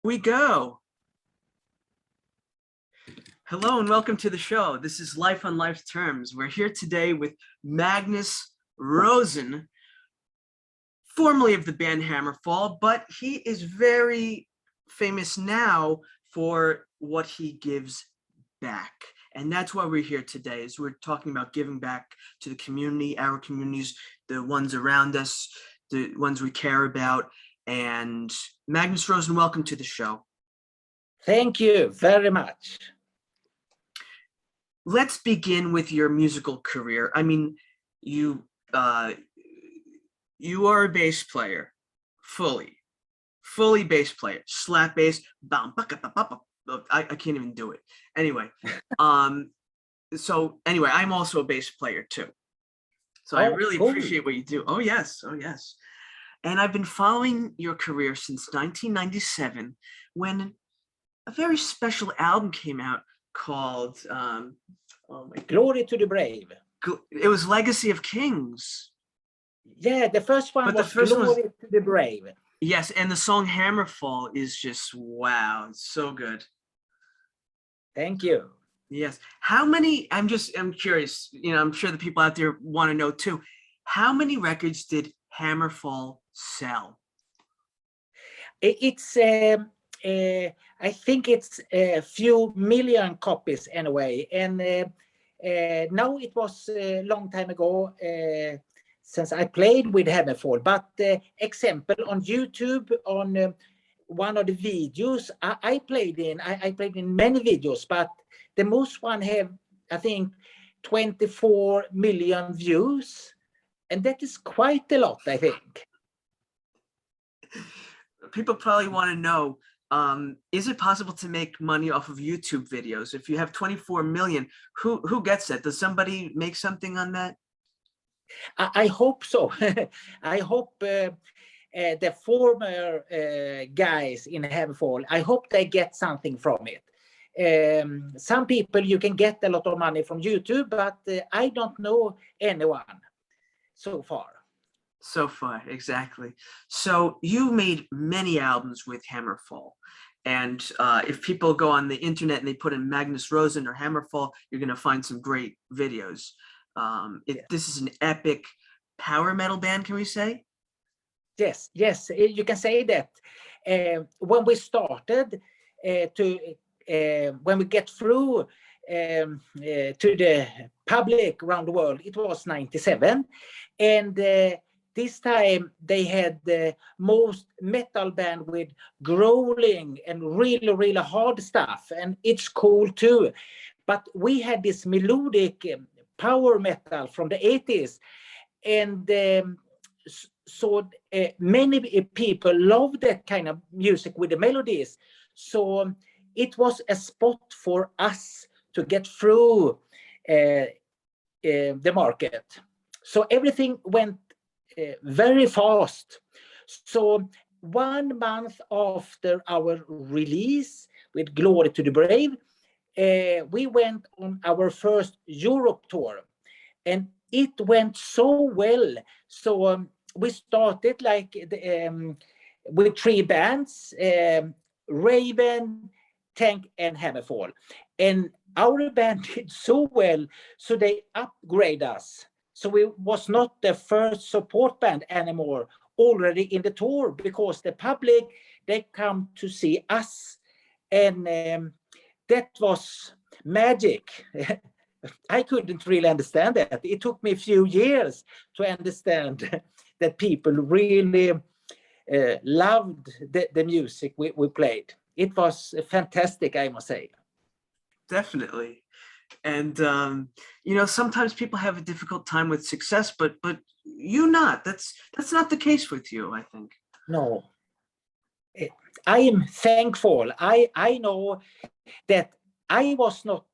We go. Hello and welcome to the show. This is Life on Life's Terms. We're here today with Magnus Rosen, formerly of the band Hammerfall, but he is very famous now for what he gives back. And that's why we're here today, is we're talking about giving back to the community, our communities, the ones around us, the ones we care about. And Magnus Rosen, welcome to the show. Thank you very much. Let's begin with your musical career. I mean, you are a bass player, fully bass player, slap bass, I can't even do it. Anyway, so anyway, I'm also a bass player too. So I really appreciate what you do. Oh yes. And I've been following your career since 1997, when a very special album came out called Glory to the Brave. It was Legacy of Kings. Yeah, the first one was Glory to the Brave. Yes, and the song Hammerfall is just wow, it's so good. Thank you. Yes. How many, I'm curious, I'm sure the people out there want to know too, how many records did Hammerfall sell? It's I think it's a few million copies anyway, and now it was a long time ago since I played with Hammerfall, but example on YouTube, on one of the videos I played in many videos, but the most one have, I think, 24 million views, and that is quite a lot, I think. People probably want to know, is it possible to make money off of YouTube videos? If you have 24 million, who gets that? Does somebody make something on that? I hope so. I hope the former guys in Hammerfall, I hope they get something from it. Some people, you can get a lot of money from YouTube, but I don't know anyone so far. So far, exactly. So you made many albums with Hammerfall. And if people go on the internet and they put in Magnus Rosen or Hammerfall, you're going to find some great videos. This is an epic power metal band, can we say? Yes, you can say that. When we started when we get through to the public around the world, it was 97. And this time they had the most metal band with growling and really hard stuff. And it's cool too. But we had this melodic power metal from the 80s. And so many people love that kind of music with the melodies. So it was a spot for us to get through the market. So everything went very fast. So 1 month after our release with Glory to the Brave, we went on our first Europe tour, and it went so well. So we started like with 3 bands, Raven, Tank, and Hammerfall. And our band did so well, so they upgrade us. So we was not the first support band anymore, already in the tour, because the public, they come to see us. And that was magic. I couldn't really understand that. It took me a few years to understand that people really loved the music we played. It was fantastic, I must say. Definitely. And sometimes people have a difficult time with success, but that's not the case with you, I think. No, I am thankful. I know that I was not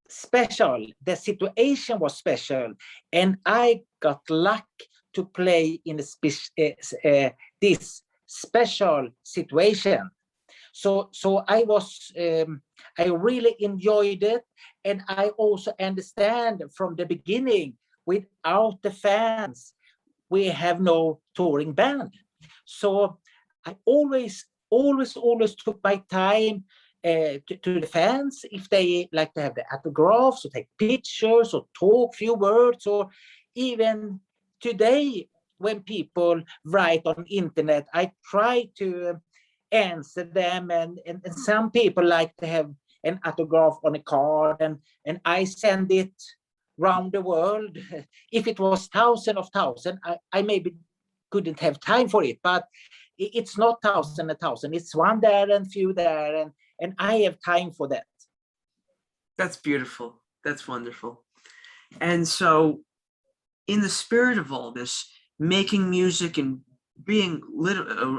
special. The situation was special, and I got luck to play in this special situation. So I was, I really enjoyed it. And I also understand from the beginning, without the fans, we have no touring band. So I always took my time to the fans if they like to have the autographs or take pictures or talk few words, or even today when people write on internet, I try to answer them, and some people like to have an autograph on a card, and I send it round the world. If it was thousand, I maybe couldn't have time for it, but it's not thousand, it's one there and few there, and I have time for that. That's beautiful. That's wonderful. And so, in the spirit of all this, making music and being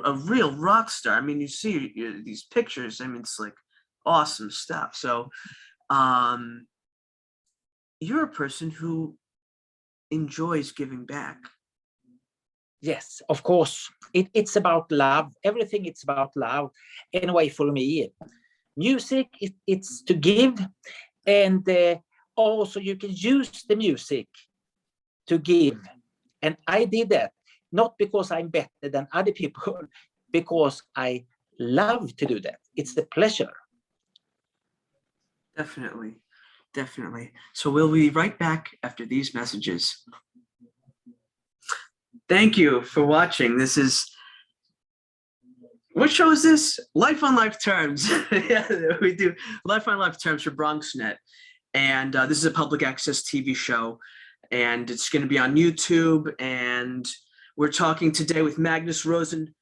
a real rock star, I mean, you see these pictures, I mean, it's like awesome stuff. So, you're a person who enjoys giving back. Yes, of course. It's about love. Everything it's about love. Anyway, for me, music, it's to give, and also you can use the music to give. And I did that, not because I'm better than other people, because I love to do that. It's a pleasure. Definitely. Definitely. So we'll be right back after these messages. Thank you for watching. This is, what show is this? Life on Life Terms. Yeah, we do Life on Life Terms for BronxNet. And this is a public access TV show, and it's going to be on YouTube. And we're talking today with Magnus Rosen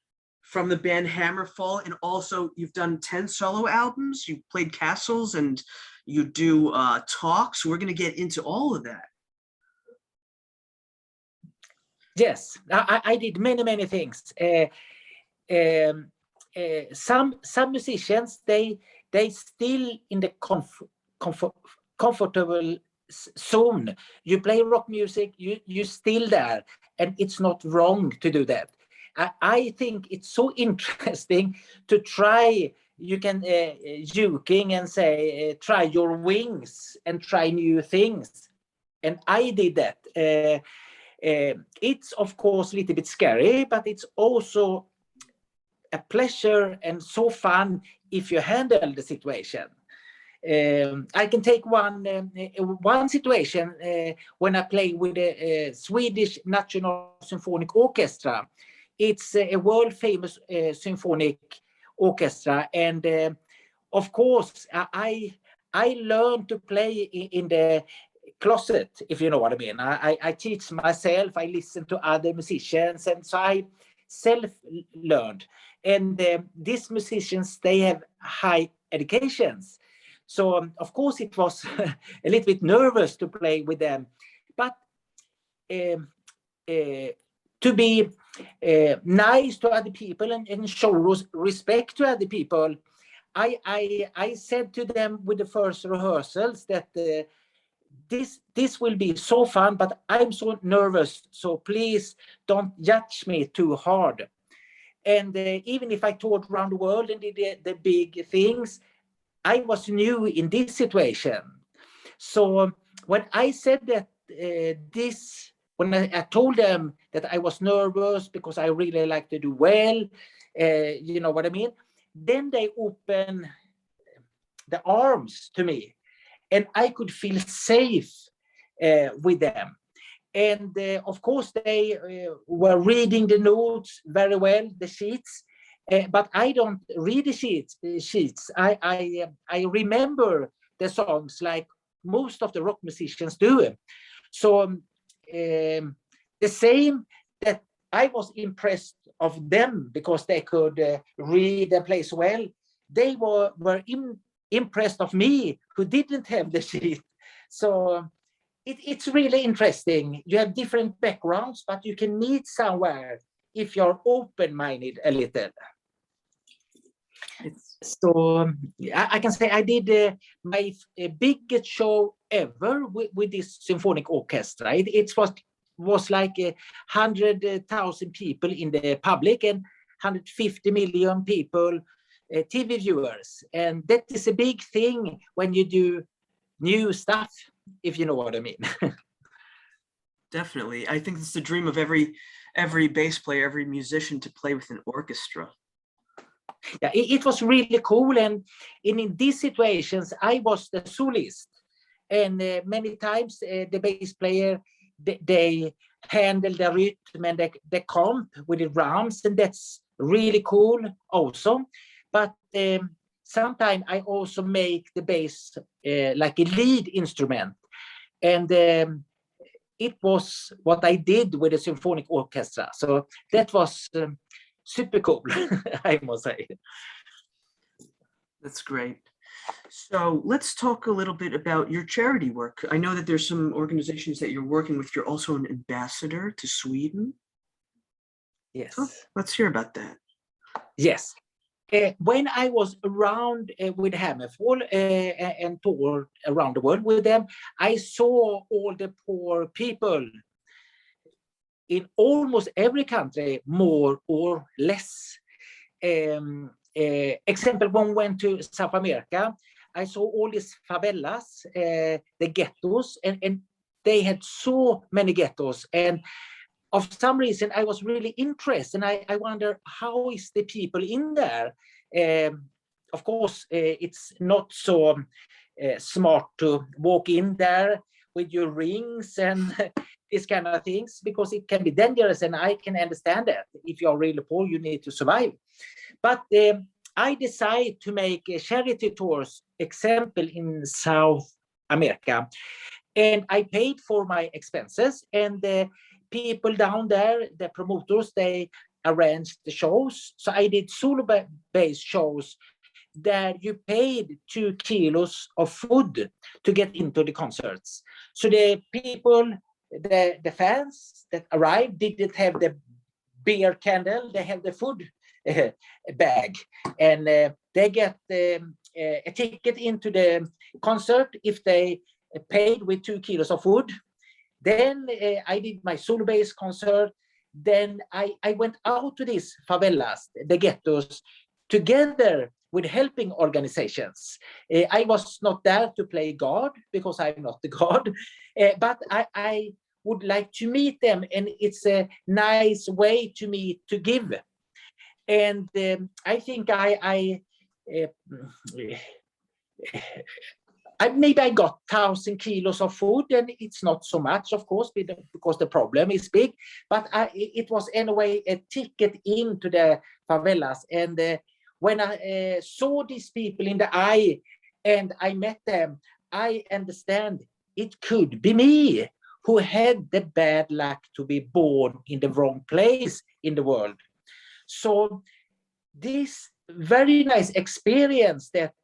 from the band Hammerfall. And also, you've done 10 solo albums. You've played castles, and you do talks. We're going to get into all of that. Yes, I did many things. Some musicians, they still in the comfortable zone. You play rock music, you still there, and it's not wrong to do that. I think it's so interesting to try. You can joking and say try your wings and try new things, and I did that. It's of course a little bit scary, but it's also a pleasure and so fun if you handle the situation. I can take one situation when I play with a Swedish National Symphonic Orchestra. It's a world famous symphonic orchestra, and of course I learned to play in the closet, if you know what I mean. I teach myself, I listen to other musicians, and so I self-learned. And these musicians, they have high educations. So of course it was a little bit nervous to play with them. But to be nice to other people and show respect to other people, I said to them with the first rehearsals that this will be so fun, but I'm so nervous, so please don't judge me too hard. And even if I toured around the world and did the big things, I was new in this situation. So when I said that when I told them that I was nervous because I really like to do well, you know what I mean? Then they opened the arms to me, and I could feel safe with them. And of course, they were reading the notes very well, the sheets. But I don't read the sheets. I remember the songs like most of the rock musicians do. So the same that I was impressed of them because they could read and play so well. They were impressed of me who didn't have the sheet. So it's really interesting. You have different backgrounds, but you can meet somewhere if you're open-minded a little. So I can say I did my biggest show ever with this symphonic orchestra. It was like 100,000 people in the public and 150 million people, TV viewers. And that is a big thing when you do new stuff, if you know what I mean. Definitely. I think it's the dream of every bass player, every musician, to play with an orchestra. Yeah, it was really cool. And in these situations, I was the soloist. And many times the bass player, they handle the rhythm and the comp with the drums, and that's really cool also. But sometimes I also make the bass like a lead instrument. And it was what I did with the symphonic orchestra. So that was super cool, I must say. That's great. So let's talk a little bit about your charity work. I know that there's some organizations that you're working with. You're also an ambassador to Sweden. Yes. So let's hear about that. Yes. When I was around with Hammerfall and toured around the world with them, I saw all the poor people in almost every country, more or less. Example, when we went to South America, I saw all these favelas, the ghettos, and they had so many ghettos. And of some reason, I was really interested, and I wonder, how is the people in there? Of course, it's not so smart to walk in there with your rings and these kind of things, because it can be dangerous, and I can understand that. If you're really poor, you need to survive. But I decided to make a charity tours, example, in South America. And I paid for my expenses, and the people down there, the promoters, they arranged the shows. So I did solo-based shows that you paid 2 kilos of food to get into the concerts. So the people, the fans that arrived didn't have the beer candle, they have the food bag, and they get a ticket into the concert if they paid with 2 kilos of food. Then I did my solo bass concert. Then I went out to these favelas, the ghettos, together with helping organizations. I was not there to play God, because I'm not the God, but I would like to meet them, and it's a nice way to meet, to give. And I think maybe I got 1,000 kilos of food, and it's not so much, of course, because the problem is big. But it was anyway a ticket into the favelas. And when I saw these people in the eye and I met them, I understand it could be me who had the bad luck to be born in the wrong place in the world. So this very nice experience that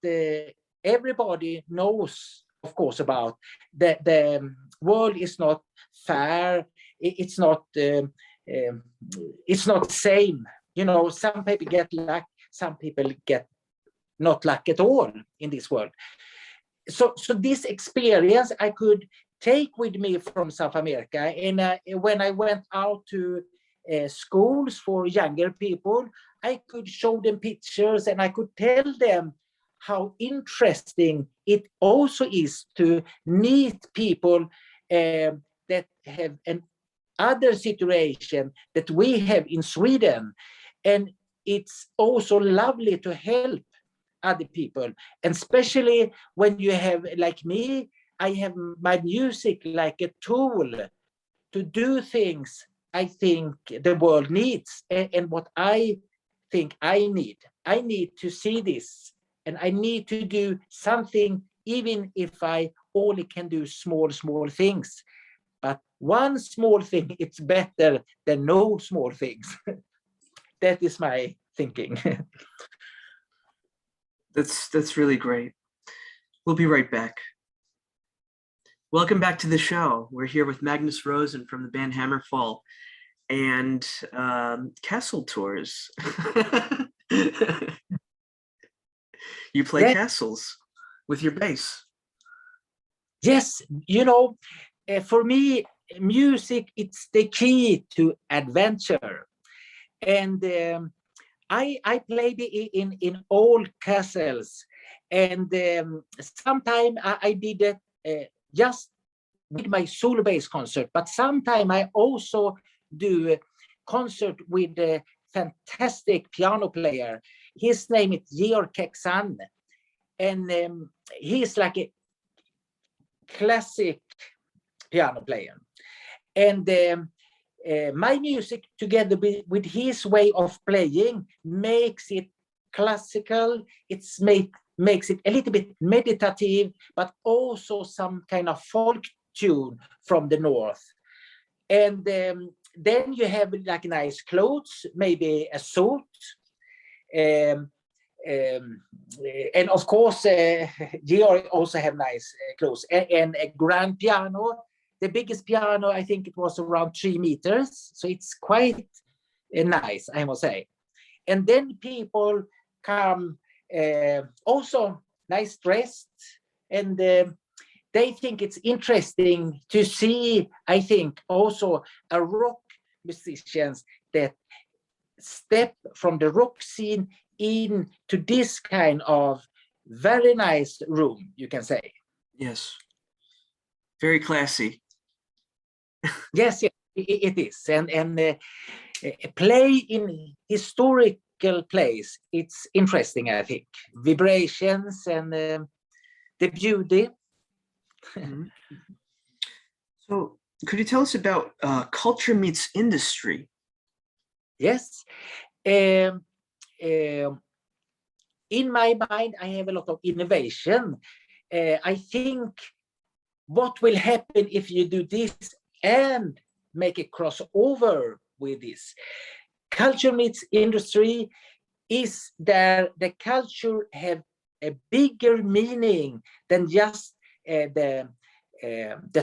everybody knows, of course, about the world is not fair. It's not same. You know, some people get luck, some people get not luck at all in this world. So this experience I could take with me from South America. And when I went out to schools for younger people, I could show them pictures, and I could tell them how interesting it also is to meet people that have an other situation that we have in Sweden. And it's also lovely to help other people. And especially when you have, like me, I have my music like a tool to do things I think the world needs, and what I think I need. I need to see this, and I need to do something, even if I only can do small things. But one small thing, it's better than no small things. That is my thinking. That's really great. We'll be right back. Welcome back to the show. We're here with Magnus Rosen from the band Hammerfall and Castle Tours. You play castles with your bass. Yes, you know, for me, music, it's the key to adventure. And I played in old castles, and sometimes I did it just with my solo bass concert, but sometimes I also do a concert with a fantastic piano player. His name is Georg Kexan, and he's like a classic piano player. And my music, together with his way of playing, makes it classical. Makes it a little bit meditative, but also some kind of folk tune from the north. And then you have like nice clothes, maybe a suit. And of course, Georg also have nice clothes, and a grand piano. The biggest piano, I think it was around 3 meters. So it's quite nice, I must say. And then people come also nice dressed, and they think it's interesting to see, I think, also a rock musicians that step from the rock scene into this kind of very nice room, you can say. Yes. Very classy. Yes, it is. And play in historical place, it's interesting, I think. Vibrations and the beauty. Mm-hmm. So could you tell us about culture meets industry? Yes. In my mind, I have a lot of innovation. I think what will happen if you do this and make a crossover with this? Culture meets industry is there. The culture have a bigger meaning than just the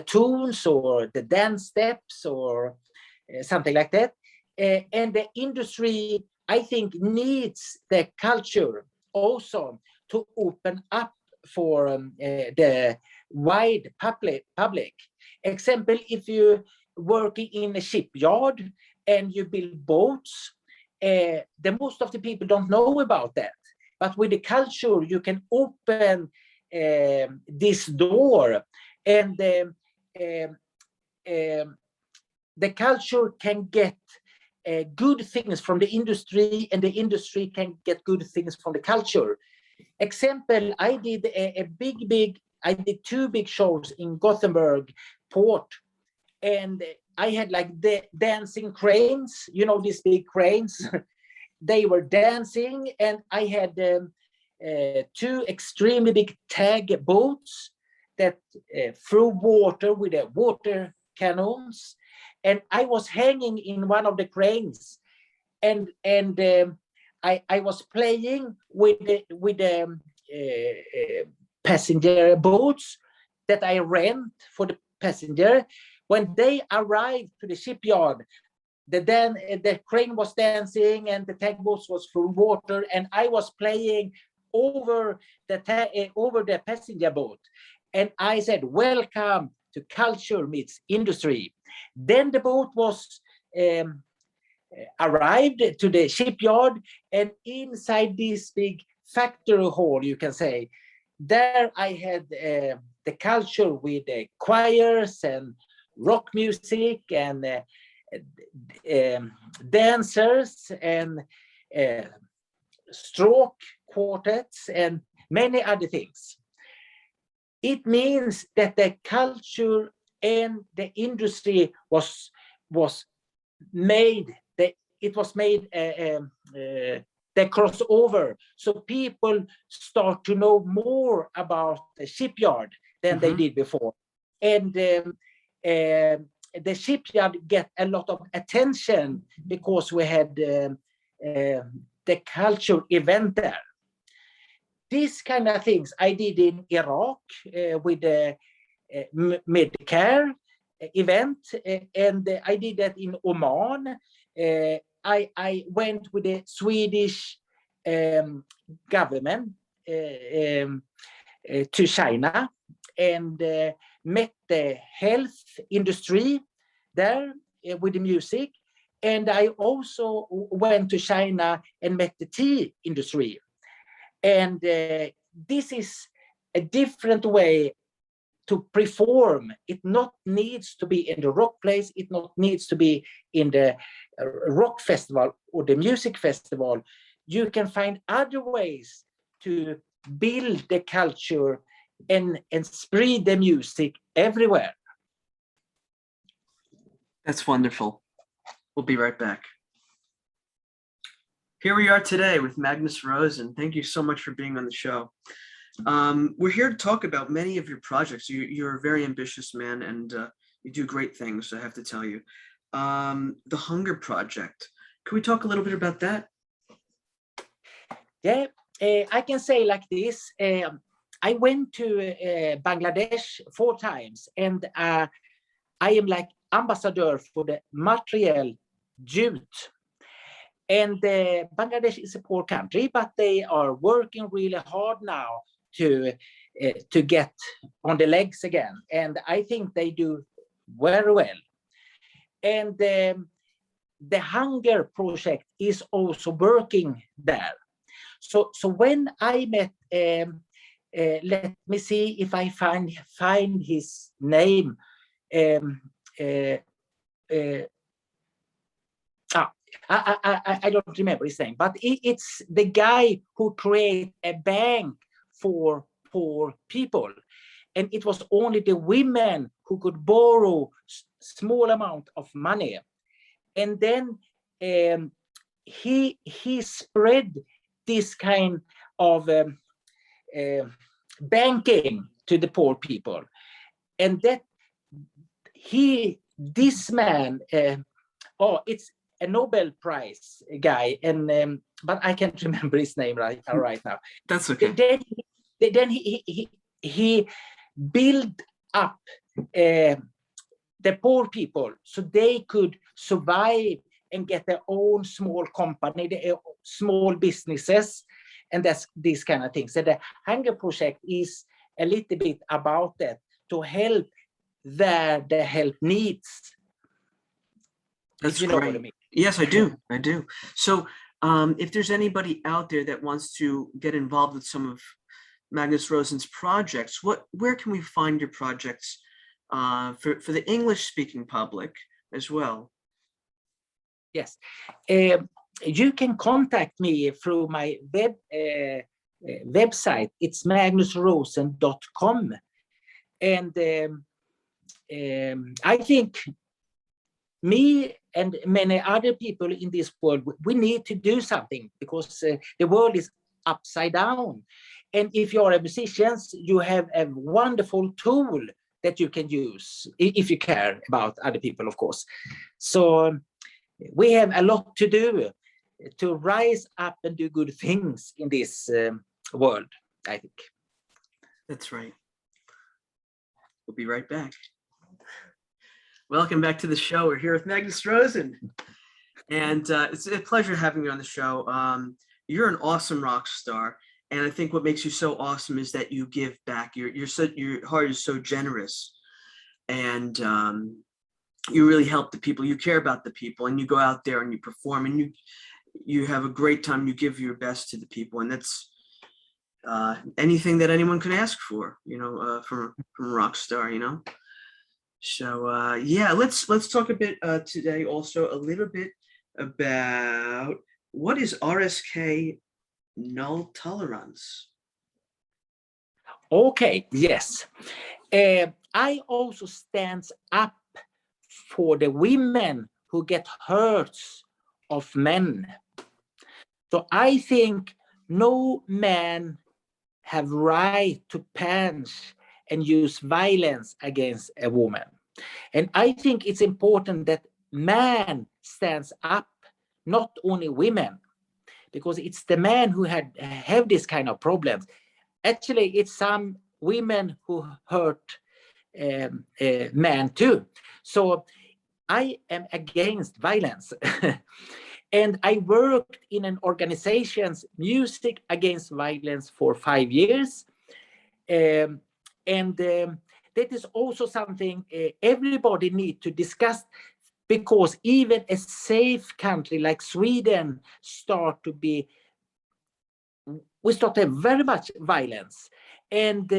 tunes or the dance steps or something like that. And the industry, I think, needs the culture also to open up for the wide public. Example, if you working in a shipyard and you build boats, the most of the people don't know about that. But with the culture, you can open this door, and the culture can get good things from the industry, and the industry can get good things from the culture. Example, I did I did 2 big shows in Gothenburg port, and I had like the dancing cranes, you know, these big cranes. They were dancing, and I had 2 extremely big tag boats that threw water with the water cannons, and I was hanging in one of the cranes, and I was playing with the passenger boats that I rent for the passenger. When they arrived to the shipyard, the crane was dancing and the tugboats was full of water, and I was playing over the passenger boat, and I said, "Welcome to Culture Meets Industry." Then the boat was arrived to the shipyard, and inside this big factory hall, you can say, there I had the culture with the choirs and rock music and dancers and stroke quartets and many other things. It means that the culture and the industry was made. It was made the crossover, so people start to know more about the shipyard than they did before, and the shipyard get a lot of attention because we had the culture event there. These kind of things I did in Iraq with the Medicare event, and I did that in Oman. I went with the Swedish government to China and met the health industry there with the music. And I also went to China and met the tea industry. And this is a different way to perform. It not needs to be in the rock place. It not needs to be in the rock festival or the music festival. you can find other ways to build the culture and spread the music everywhere. That's wonderful. We'll be right back. Here we are today with Magnus Rosen. Thank you so much for being on the show. We're here to talk about many of your projects. You're a very ambitious man, and you do great things, I have to tell you. The Hunger Project. Can we talk a little bit about that? Yeah, I can say like this. I went to Bangladesh 4 times, and I am like ambassador for the material jute. And Bangladesh is a poor country, but they are working really hard now to get on the legs again. And I think they do very well. And the Hunger Project is also working there. So when I met, let me see if I find his name. I don't remember his name, but it's the guy who created a bank for poor people. And it was only the women who could borrow small amount of money. And then he spread this kind of banking to the poor people. And that this man, it's a Nobel Prize guy, and but I can't remember his name right now. That's okay. Then he built up the poor people so they could survive and get their own small company, small businesses, and that's these kind of things. So the Hunger Project is a little bit about that, to help where the help needs. That's you know great. what I mean. Yes, I do. I do. So if there's anybody out there that wants to get involved with some of Magnus Rosen's projects, where can we find your projects for the English-speaking public as well? Yes. You can contact me through my website. It's magnusrosen.com. And I think me and many other people in this world, we need to do something, because the world is upside down. And if you're a musician, you have a wonderful tool that you can use, if you care about other people, of course. So we have a lot to do to rise up and do good things in this world, I think. That's right. We'll be right back. Welcome back to the show. We're here with Magnus Rosen, and it's a pleasure having you on the show. You're an awesome rock star, and I think what makes you so awesome is that you give back. Your heart is so generous, and you really help the people. You care about the people, and you go out there and you perform, and you have a great time. You give your best to the people, and that's anything that anyone can ask for, from a rock star, So yeah, let's talk a bit today also a little bit about what is RSK null tolerance. Okay, yes. I also stands up for the women who get hurt of men. So I think no man have right to punch and use violence against a woman. And I think it's important that man stands up, not only women, because it's the men who have this kind of problems. Actually, it's some women who hurt men too. So I am against violence. And I worked in an organization's Music Against Violence for 5 years. And that is also something everybody needs to discuss, because even a safe country like Sweden we start to have very much violence. And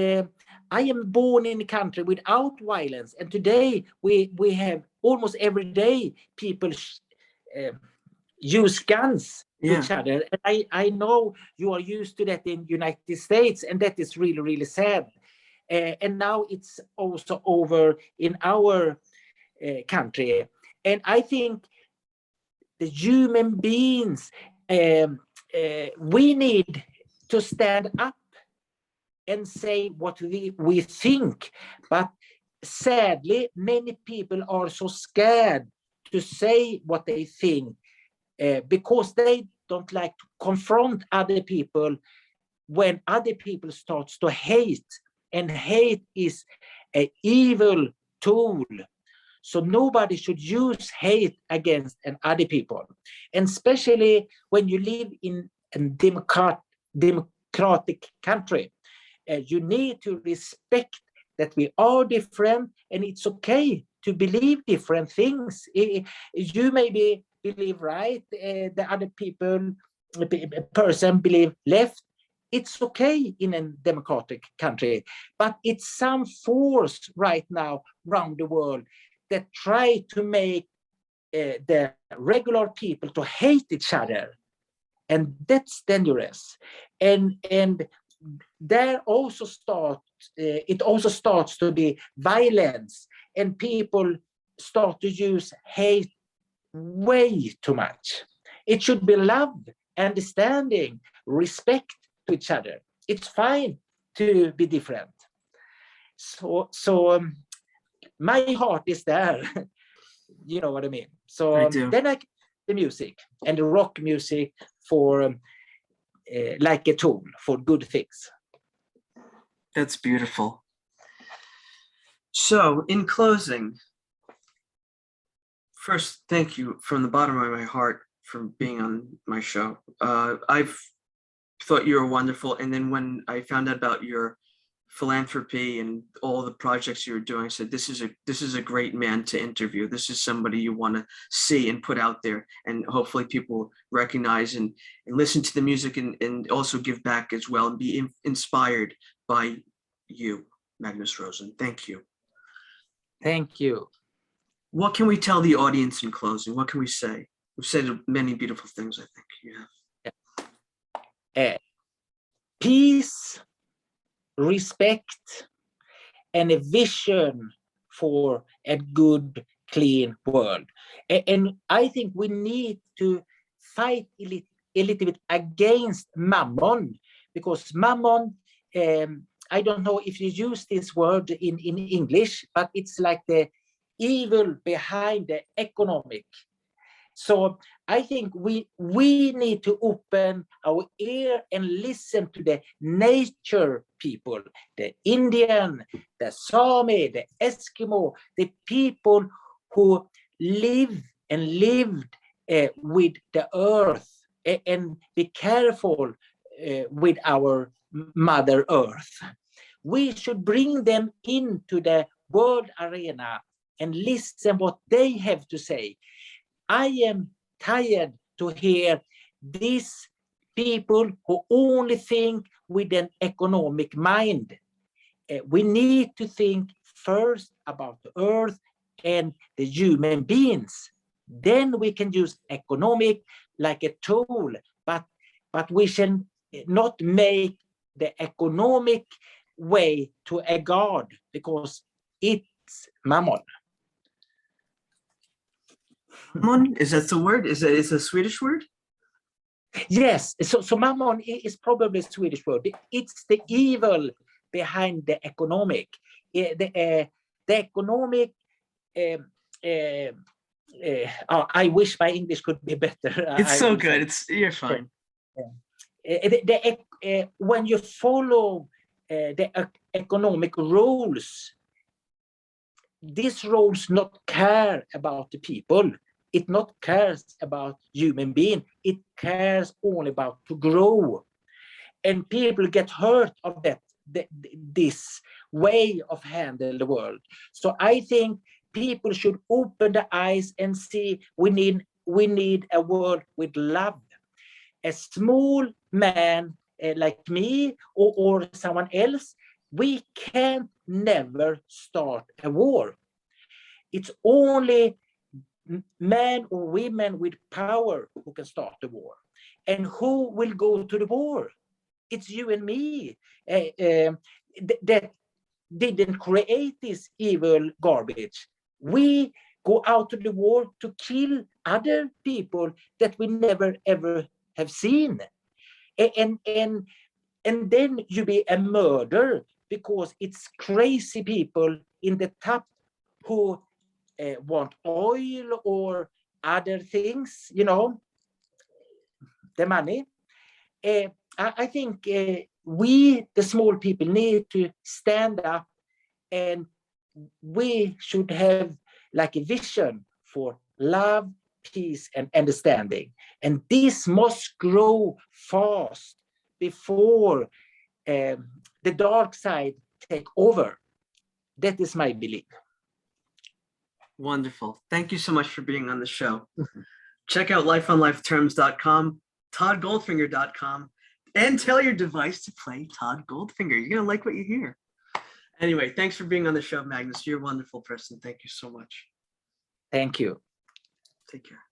I am born in a country without violence. And today we have almost every day people use guns Yeah. each other. And I know you are used to that in United States, and that is really, really sad. And now it's also over in our country. And I think the human beings, we need to stand up and say what we think. But sadly, many people are so scared to say what they think because they don't like to confront other people when other people starts to hate. And hate is an evil tool. So nobody should use hate against other people. And especially when you live in a democratic country, you need to respect that we are different, and it's okay to believe different things. You maybe believe right, the other person believe left. It's okay in a democratic country, but it's some force right now around the world that try to make the regular people to hate each other, and that's dangerous. And there also it also starts to be violence, and people start to use hate way too much. It should be love, understanding, respect to each other. It's fine to be different. So my heart is there. You know what I mean? So I do. then the music and the rock music for like a tool for good things. That's beautiful. So, in closing, first, thank you from the bottom of my heart for being on my show. I've thought you were wonderful, and then when I found out about your philanthropy and all the projects you were doing, I said, this is a great man to interview. This is somebody you want to see and put out there, and hopefully people recognize and listen to the music and also give back as well and be inspired by you, Magnus Rosen. Thank you. Thank you. What can we tell the audience in closing? What can we say? We've said many beautiful things, I think. Yeah. Peace, respect, and a vision for a good, clean world. And I think we need to fight a little bit against mammon, because mammon, I don't know if you use this word in English, but it's like the evil behind the economic. So I think we need to open our ear and listen to the nature people, the Indian, the Sami, the Eskimo, the people who live and lived with the earth, and be careful with our Mother Earth. We should bring them into the world arena and listen what they have to say. I am tired to hear these people who only think with an economic mind. We need to think first about the earth and the human beings. Then we can use economic like a tool, but we shall not make the economic way to a god, because it's mammon. Mammon, is that the word? Is it a Swedish word? Yes, so mammon is probably a Swedish word. It's the evil behind the economic. The economic, I wish my English could be better. It's so good. You're fine. When you follow the economic rules, these rules not care about the people. It not cares about human being. It cares only about to grow. And people get hurt of that, this way of handling the world. So I think people should open the eyes and see we need a world with love. A small man like me or someone else, we can never start a war. It's only men or women with power who can start the war. And who will go to the war? It's you and me that didn't create this evil garbage. We go out to the war to kill other people that we never ever have seen. And then you be a murderer because it's crazy people in the top who want oil or other things, the money. I think we, the small people, need to stand up, and we should have like a vision for love, peace, and understanding. And this must grow fast before the dark side take over. That is my belief. Wonderful. Thank you so much for being on the show. Check out lifeonlifeterms.com, toddgoldfinger.com, and tell your device to play Todd Goldfinger. You're going to like what you hear. Anyway, thanks for being on the show, Magnus. You're a wonderful person. Thank you so much. Thank you. Take care.